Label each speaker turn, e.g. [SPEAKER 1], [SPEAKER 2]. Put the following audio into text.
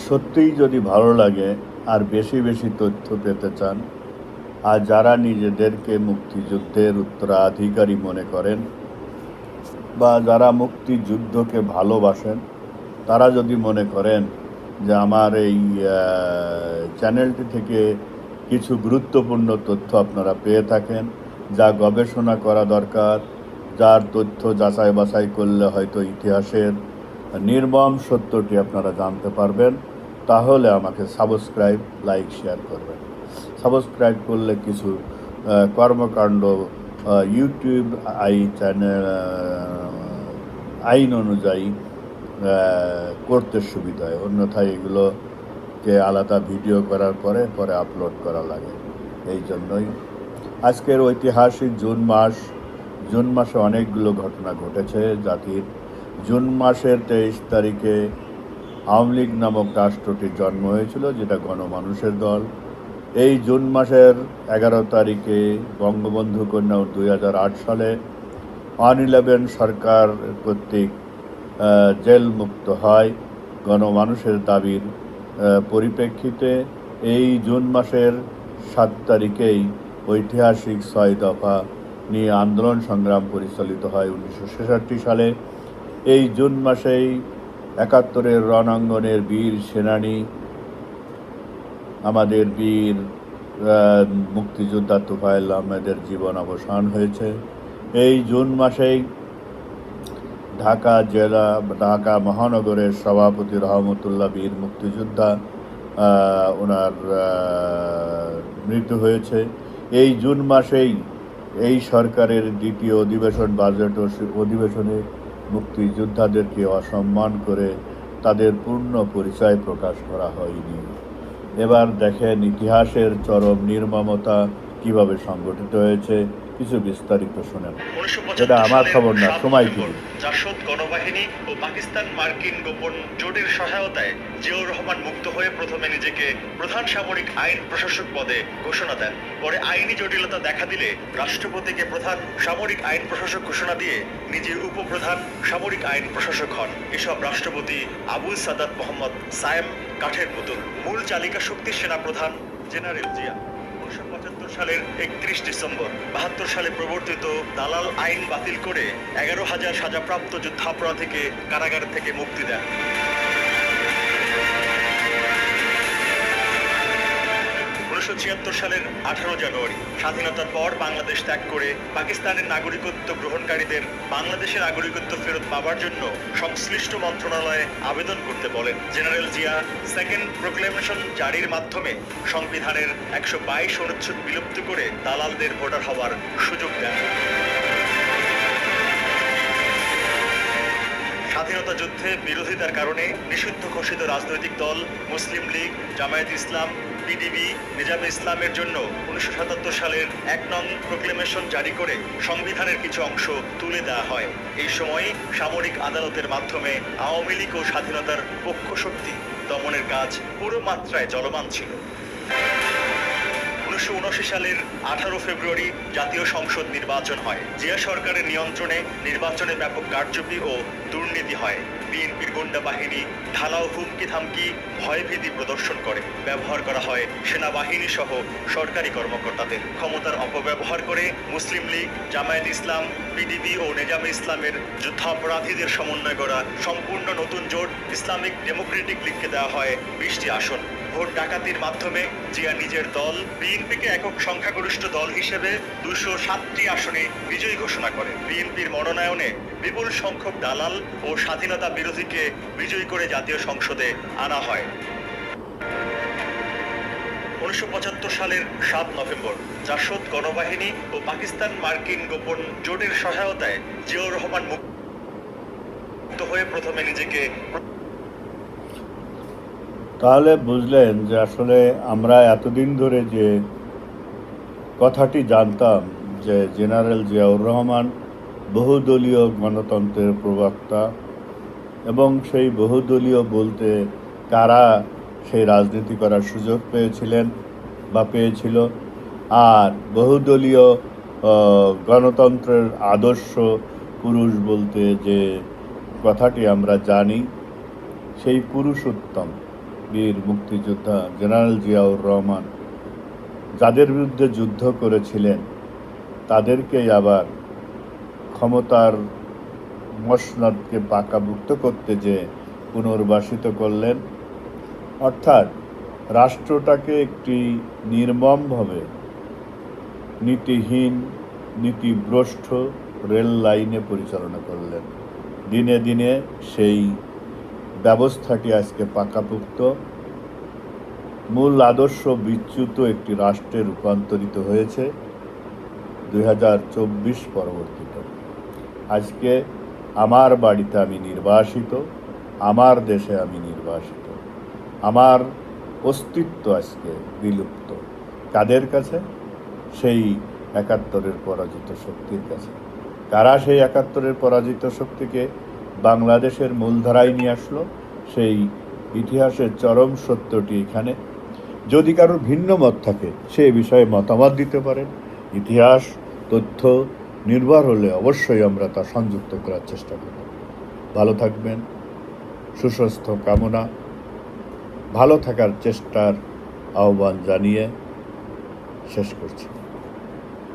[SPEAKER 1] সত্যিই যদি ভালো লাগে আর বেশি বেশি তথ্য পেতে চান, আর যারা নিজেদেরকে মুক্তিযুদ্ধের উত্তরাধিকারী মনে করেন বা যারা মুক্তিযুদ্ধকে ভালোবাসেন, তারা যদি মনে করেন যে আমার এই চ্যানেলটি থেকে কিছু গুরুত্বপূর্ণ তথ্য আপনারা পেয়ে থাকেন, যা গবেষণা করা দরকার, যার তথ্য যাচাই বাছাই করলে হয়তো ইতিহাসের নির্মম সত্যটি আপনারা জানতে পারবেন, তাহলে আমাকে সাবস্ক্রাইব, লাইক, শেয়ার করবেন। সাবস্ক্রাইব করলে কিছু কর্মকাণ্ড ইউটিউব আইন অনুযায়ী করতে সুবিধা হয়, অন্যথায় এগুলোকে আলাদা ভিডিও করার পরে আপলোড করা লাগে। এই জন্যই আজকের ঐতিহাসিক জুন মাসে অনেকগুলো ঘটনা ঘটেছে জাতির। জুন মাসের 23 তারিখে আওয়ামী লীগ নামক রাষ্ট্রটির জন্ম হয়েছিল, যেটা গণমানুষের দল। এই জুন মাসের 11 তারিখে বঙ্গবন্ধু কন্যা 2008 সালে 111 সরকার কর্তৃক জেল মুক্ত হয় গণমানুষের দাবির পরিপ্রেক্ষিতে। এই জুন মাসের 7 তারিখেই ঐতিহাসিক 6 দফা নিয়ে আন্দোলন সংগ্রাম পরিচালিত হয় 1966 সালে। এই জুন মাসেই 71-এর রণাঙ্গনের বীর সেনানী, আমাদের বীর মুক্তিযোদ্ধা তোফায়েল আহমেদের জীবন অবসান হয়েছে। এই জুন মাসেই ঢাকা মহানগরের সভাপতি রহমতুল্লাহ বীর মুক্তিযোদ্ধা ওনার মৃত্যু হয়েছে। এই জুন মাসেই এই সরকারের দ্বিতীয় বাজেট অধিবেশনে মুক্তিযোদ্ধাদেরকে অসম্মান করে তাদের পূর্ণ পরিচয় প্রকাশ করা হয়নি। এবার দেখেন ইতিহাসের চরম নির্মমতা কিভাবে সংগঠিত হয়েছে, কিছু বিস্তারিত শোনেন। এটা আমার খবর না, সময় টিভি।
[SPEAKER 2] জাসদ গণবাহিনী ও পাকিস্তান মার্কিন গোপন জোটের সহায়তায় জিয়াউর রহমান মুক্ত হয়ে প্রথমে নিজেকে প্রধান সামরিক আইন প্রশাসক পদে ঘোষণা দেন। পরে আইনি জটিলতা দেখা দিলে রাষ্ট্রপতিকে প্রধান সামরিক আইন প্রশাসক ঘোষণা দিয়ে নিজে উপপ্রধান সামরিক আইন প্রশাসক হন। এসব রাষ্ট্রপতি আবুল সাদাত মোহাম্মদ সায়েম কাঠের পুতুল। মূল চালিকা শক্তি সেনাপ্রধান জেনারেল জিয়া 1975 সালের 31 ডিসেম্বর 72 সালে প্রবর্তিত দালাল আইন বাতিল করে 11,000 সাজাপ্রাপ্ত যুদ্ধাপরাধীকে কারাগার থেকে মুক্তি দেন। 1976 সালের 18 জানুয়ারি স্বাধীনতার পর বাংলাদেশ ত্যাগ করে পাকিস্তানের নাগরিকত্ব গ্রহণকারীদের বাংলাদেশের নাগরিকত্ব ফেরত পাওয়ার জন্য সংশ্লিষ্ট মন্ত্রণালয়ে আবেদন করতে বলেন। জেনারেল জিয়া সেকেন্ড প্রোক্লেমেশন জারির মাধ্যমে সংবিধানের 122 অনুচ্ছেদ বিলুপ্ত করে দালালদের ভোটার হওয়ার সুযোগ দেন। স্বাধীনতা যুদ্ধে বিরোধিতার কারণে নিষিদ্ধ ঘোষিত রাজনৈতিক দল মুসলিম লীগ, জামায়াত ইসলাম, পিডিবি, নিজামে ইসলামের জন্য 1977 সালের 1 নং প্রোক্লেমেশন জারি করে সংবিধানের কিছু অংশ তুলে দেওয়া হয়। এই সময় সামরিক আদালতের মাধ্যমে আওয়ামী লীগ ও স্বাধীনতার পক্ষশক্তি দমনের কাজ পুরো মাত্রায় চলমান ছিল। 1979 সালের 18 ফেব্রুয়ারি জাতীয় সংসদ নির্বাচন হয়। জিয়া সরকারের নিয়ন্ত্রণে নির্বাচনে ব্যাপক কারচুপি ও দুর্নীতি হয়। বিএনপির গুন্ডা বাহিনী ঢালাও হুমকি ধামকি ভয়ভীতি প্রদর্শন করে। ব্যবহার করা হয় সেনাবাহিনী সহ সরকারি কর্মকর্তাদের। ক্ষমতার অপব্যবহার করে মুসলিম লীগ, জামায়াত ইসলাম, পিডিবি ও নিজামে ইসলামের যুদ্ধাপরাধীদের সমন্বয় করা সম্পূর্ণ নতুন জোট ইসলামিক ডেমোক্রেটিক লীগকে দেওয়া হয় 20টি আসন। ভোট ডাকাতির মাধ্যমে জিয়া নিজের দল বিএনপিকে একক সংখ্যাগরিষ্ঠ দল হিসেবে 207টি আসনে বিজয়ী ঘোষণা করে। বিএনপির মনোনয়নে বিপুল সংখ্যক দালাল ও স্বাধীনতা বিরোধীকে বিজয়ী করে জাতীয় সংসদে আনা হয়। 1975 সালের 7 নভেম্বর জাসদ গণবাহিনী ও পাকিস্তান মার্কিন গোপন জোটের সহায়তায় জিয়াউর রহমান মুক্ত হয়ে প্রথমে নিজেকে।
[SPEAKER 1] তাহলে বুঝলেন যে আসলে আমরা এতদিন ধরে যে কথাটি জানতাম যে জেনারেল জিয়াউর রহমান বহুদলীয় গণতন্ত্রের প্রবক্তা, এবং সেই বহুদলীয় বলতে কারা সেই রাজনীতি করার সুযোগ পেয়েছিলেন বা পেয়েছিল, আর বহুদলীয় গণতন্ত্রের আদর্শ পুরুষ বলতে যে কথাটি আমরা জানি, সেই পুরুষোত্তম বীর মুক্তিযোদ্ধা জেনারেল জিয়াউর রহমান যাদের বিরুদ্ধে যুদ্ধ করেছিলেন তাদেরকেই আবার ক্ষমতার মসনদকে পাকাভুক্ত করতে যে পুনর্বাসিত করলেন, অর্থাৎ রাষ্ট্রটাকে একটি নির্মমভাবে নীতিহীন, নীতিভ্রষ্ট রেল লাইনে পরিচালনা করলেন। দিনে দিনে সেই ব্যবস্থাটি আজকে পাকাপুক্ত, মূল আদর্শ বিচ্যুত একটি রাষ্ট্রে রূপান্তরিত হয়েছে 2024 পরবর্তীতে। আজকে আমার বাড়িতে আমি নির্বাসিত, আমার দেশে আমি নির্বাসিত, আমার অস্তিত্ব আজকে বিলুপ্ত। কাদের কাছে? সেই 71-এর পরাজিত শক্তির কাছে। কারা সেই 71-এর পরাজিত শক্তিকে বাংলাদেশের মূলধারায় নিয়ে আসলো? সেই ইতিহাসের চরম সত্যটি এখানে। যদি কারোর ভিন্ন মত থাকে সে বিষয়ে মতামত দিতে পারেন। ইতিহাস তথ্য নির্ভর হলে অবশ্যই আমরা তা সংযুক্ত করার চেষ্টা করব। ভালো থাকবেন, সুস্বাস্থ্য কামনা, ভালো থাকার চেষ্টার আহ্বান জানিয়ে শেষ করছি।